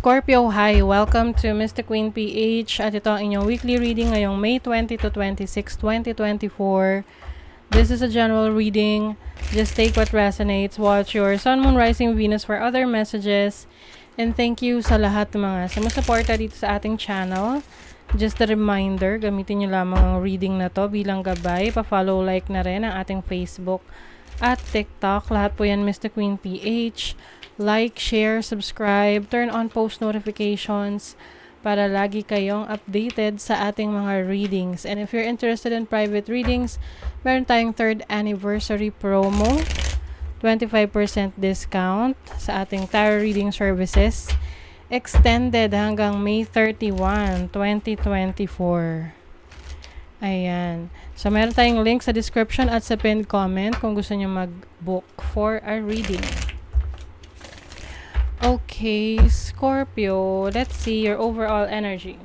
Scorpio, hi! Welcome to Mystic Queen PH at ito ang inyong weekly reading ngayong May 20 to 26, 2024. This is a general reading. Just take what resonates. Watch your Sun, Moon, Rising, Venus for other messages. And thank you sa lahat ng mga sumusuporta dito sa ating channel. Just a reminder, gamitin nyo lamang ang reading na to bilang gabay. Pa-follow, like na rin ang ating Facebook at TikTok. Lahat po yan Mystic Queen PH. Like, share, subscribe, turn on post notifications para lagi kayong updated sa ating mga readings. And if you're interested in private readings, meron tayong 3rd anniversary promo, 25% discount sa ating tarot reading services, extended hanggang May 31, 2024. Ayan. So, meron tayong link sa description at sa pinned comment kung gusto nyo mag-book for a reading. Okay, Scorpio, let's see your overall energy.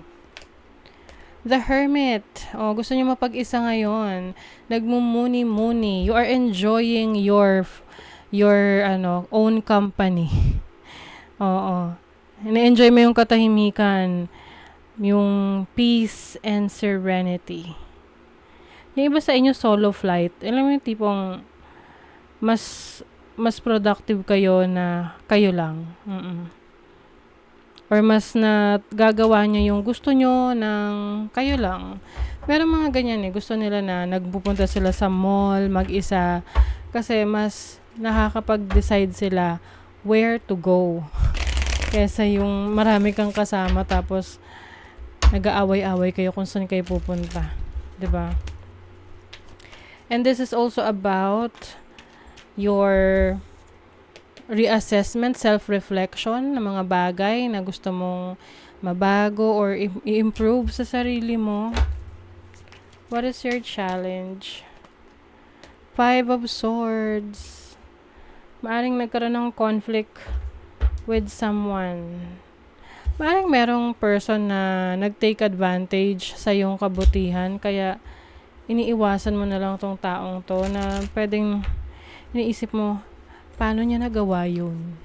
The Hermit. Oh, gusto niyo mapag-isa ngayon. Nagmumuni-muni. You are enjoying your own company. Oo. Na-enjoy mo yung katahimikan, yung peace and serenity. Yung iba sa inyo solo flight. Alam mo yung tipong mas productive kayo na kayo lang. Or mas na gagawa nyo yung gusto nyo ng kayo lang. Meron mga ganyan gusto nila na nagpupunta sila sa mall, mag-isa. Kasi mas nakakapag-decide sila where to go. Kesa yung marami kang kasama tapos nag-aaway-away kayo kung saan kayo pupunta. 'Di ba? And this is also about your reassessment, self-reflection ng mga bagay na gusto mong mabago or i-improve sa sarili mo. What is your challenge? 5 of Swords. Maaring nagkaroon ng conflict with someone. Maaring merong person na nag-take advantage sa iyong kabutihan, kaya iniiwasan mo na lang tong taong to na pwedeng iniisip mo, paano niya nagawa yun?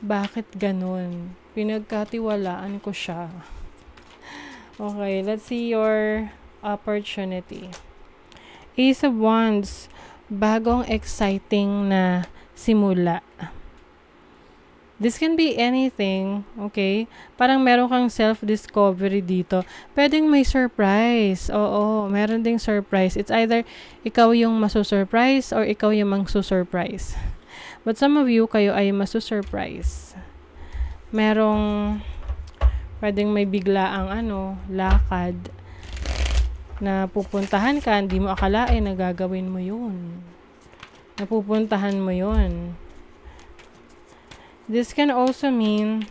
Bakit ganun? Pinagkatiwalaan ko siya. Okay, let's see your opportunity. Ace of Wands. Bagong exciting na simula. This can be anything, okay? Parang meron kang self-discovery dito. Pwedeng may surprise. Oo, meron ding surprise. It's either ikaw yung masusurprise or ikaw yung mangsusurprise. But some of you, kayo ay masusurprise. Merong pwedeng may biglaang lakad na pupuntahan ka, hindi mo akalain na gagawin mo yun. Napupuntahan mo yun. This can also mean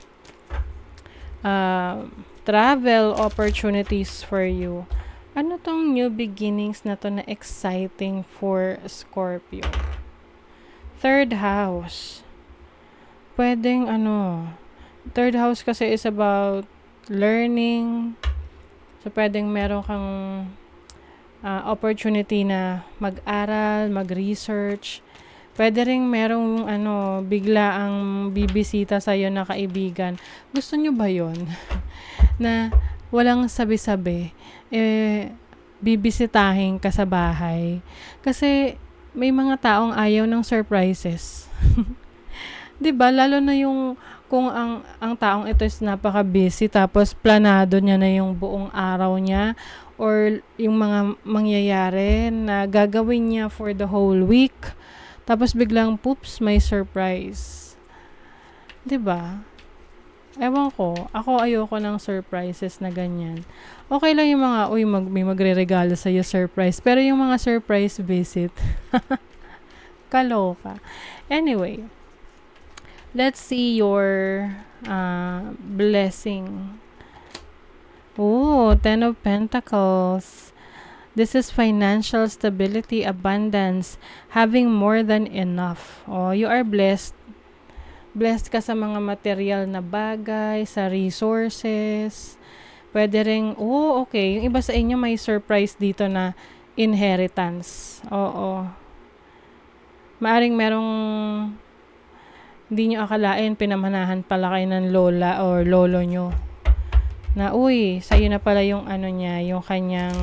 travel opportunities for you. Ano tong new beginnings na to na exciting for Scorpio? 3rd house. Pwedeng 3rd house kasi is about learning. So, pwedeng meron kang opportunity na mag-aral, mag-research. Pwede rin merong bigla ang bibisita sa'yo na kaibigan. Gusto nyo ba yon? Na walang sabi-sabi, bibisitahin ka sa bahay. Kasi may mga taong ayaw ng surprises. 'Di ba? Lalo na yung kung ang taong ito is napaka-busy tapos planado niya na yung buong araw niya or yung mga mangyayari na gagawin niya for the whole week. Tapos biglang, poops, may surprise. 'Di ba? Ewan ko. Ako ayoko ng surprises na ganyan. Okay lang yung mga, may magre-regalo sa'yo surprise. Pero yung mga surprise visit, kaloka. Anyway, let's see your blessing. Oh, 10 of Pentacles. This is financial stability, abundance, having more than enough. Oh, you are blessed. Blessed ka sa mga material na bagay, sa resources. Pwede ring, okay. Yung iba sa inyo may surprise dito na inheritance. Oo. Maaring merong Hindi nyo akalain, pinamanahan pala kayo ng lola or lolo nyo. Na, uy, sa'yo na pala yung ano niya, yung kanyang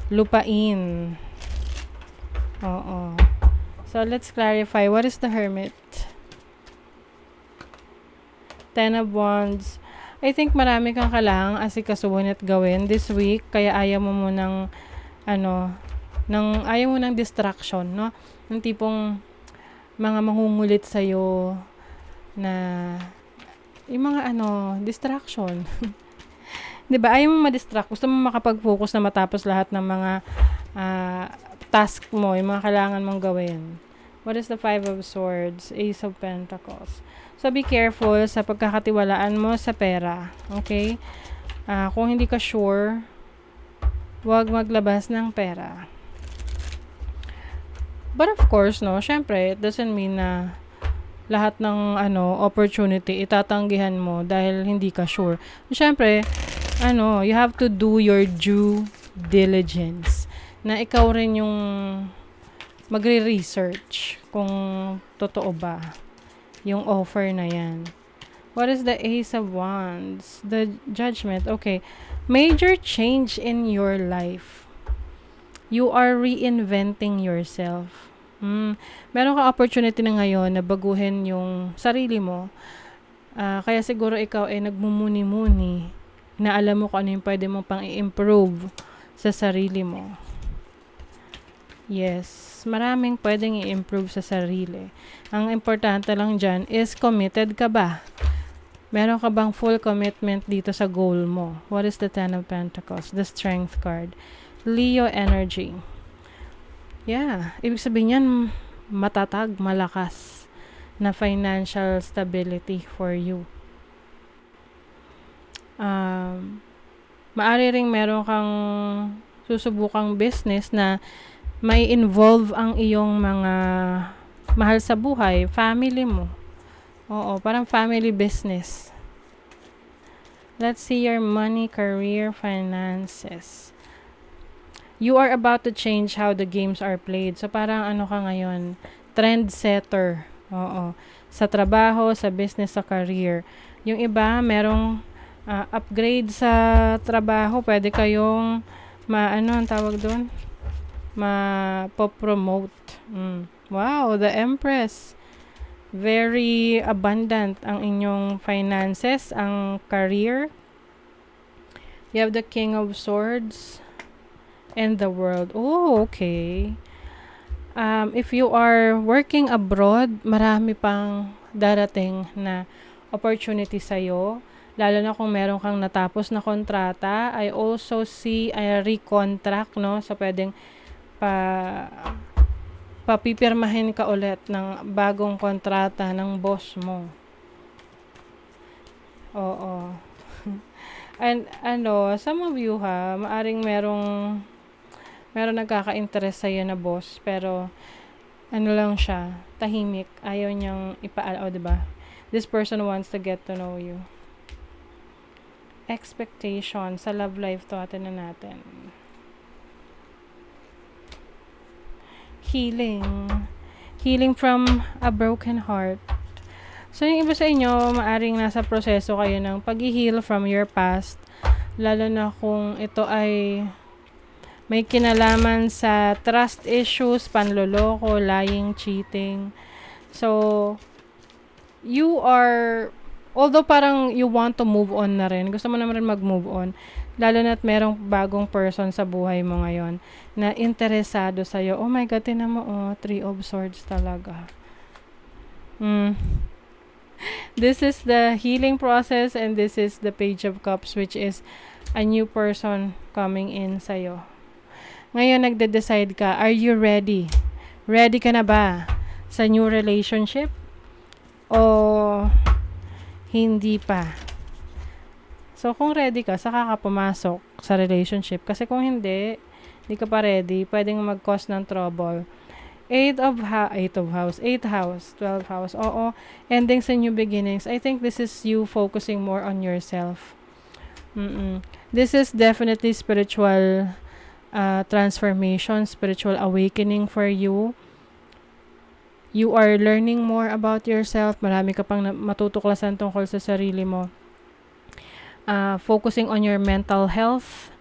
lupain. Oo. So, let's clarify. What is the Hermit? Ten of Wands. I think marami kang kailangang asikasuhin at gawin this week. Kaya ayaw mo munang, ayaw mo ng distraction, no? Yung tipong mga mangungulit sa'yo na, yung mga distraction. 'Di ba? Ayaw mo ma-distract. Gusto mo makapag-focus na matapos lahat ng mga task mo, yung mga kailangan mong gawin. What is the Five of Swords? Ace of Pentacles. So, be careful sa pagkakatiwalaan mo sa pera. Okay? Kung hindi ka sure, huwag maglabas ng pera. But of course, no, syempre, it doesn't mean na lahat ng opportunity itatanggihan mo dahil hindi ka sure. Syempre, you have to do your due diligence. Na ikaw rin yung magre-research kung totoo ba yung offer na yan. What is the Ace of Wands? The Judgment. Okay. Major change in your life. You are reinventing yourself. Meron ka opportunity na ngayon na baguhin yung sarili mo. Kaya siguro ikaw ay nagmumuni-muni na alam mo kung ano yung pwede mo pang i-improve sa sarili mo. Yes, maraming pwedeng i-improve sa sarili. Ang importante lang dyan is committed ka ba? Meron ka bang full commitment dito sa goal mo? What is the Ten of Pentacles? The Strength card. Leo energy. Yeah, ibig sabihin yan, matatag, malakas na financial stability for you. Maari ring meron kang susubukang business na may involve ang iyong mga mahal sa buhay, family mo. Oo, parang family business. Let's see your money, career, finances. You are about to change how the games are played. So, parang ka ngayon? Trendsetter. Oo. Sa trabaho, sa business, sa career. Yung iba, merong upgrade sa trabaho. Pwede kayong ang tawag doon? Ma-promote. Wow, the Empress. Very abundant ang inyong finances, ang career. You have the King of Swords and the World. Oh, okay. If you are working abroad, marami pang darating na opportunity sa'yo. Lalo na kung meron kang natapos na kontrata. I also see a recontract, no? So, pwedeng papipirmahin ka ulit ng bagong kontrata ng boss mo. Oo. And some of you maaring merong nagkaka-interest sa'yo na boss, pero lang siya, tahimik, ayaw niyang diba? This person wants to get to know you. Expectation sa love life to, atin na natin. Healing from a broken heart. So, yung iba sa inyo, maaring nasa proseso kayo ng pag-heal from your past, lalo na kung ito ay may kinalaman sa trust issues, panloloko, lying, cheating. So, you are, although parang you want to move on na rin, gusto mo naman rin mag-move on, lalo na't merong bagong person sa buhay mo ngayon na interesado sa'yo. Oh my God, tinan mo, Three of Swords talaga. This is the healing process and this is the Page of Cups, which is a new person coming in sa'yo. Ngayon, nagde-decide ka, are you ready? Ready ka na ba sa new relationship? O hindi pa? So, kung ready ka, saka ka pumasok sa relationship. Kasi kung hindi ka pa ready, pwedeng mag-cause ng trouble. 8th house, 12th house. Oo, endings and new beginnings. I think this is you focusing more on yourself. This is definitely spiritual transformation, spiritual awakening for you. you are learning more about yourself, marami ka pang matutuklasan tungkol sa sarili mo. Focusing on your mental health.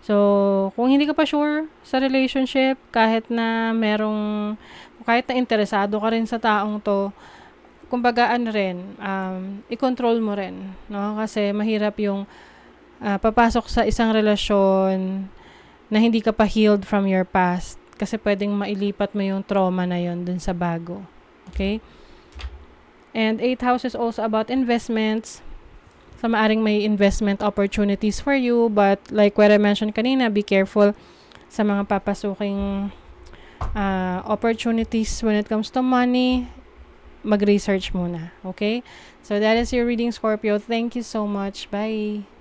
So, kung hindi ka pa sure sa relationship, kahit na interesado ka rin sa taong to, kumbaga i-control mo rin, no? Kasi mahirap yung papasok sa isang relasyon na hindi ka pa healed from your past. Kasi pwedeng mailipat mo yung trauma na yon dun sa bago. Okay? And 8th house is also about investments. So, maaring may investment opportunities for you. But, like what I mentioned kanina, be careful sa mga papasuking opportunities when it comes to money. Mag-research muna. Okay? So, that is your reading, Scorpio. Thank you so much. Bye!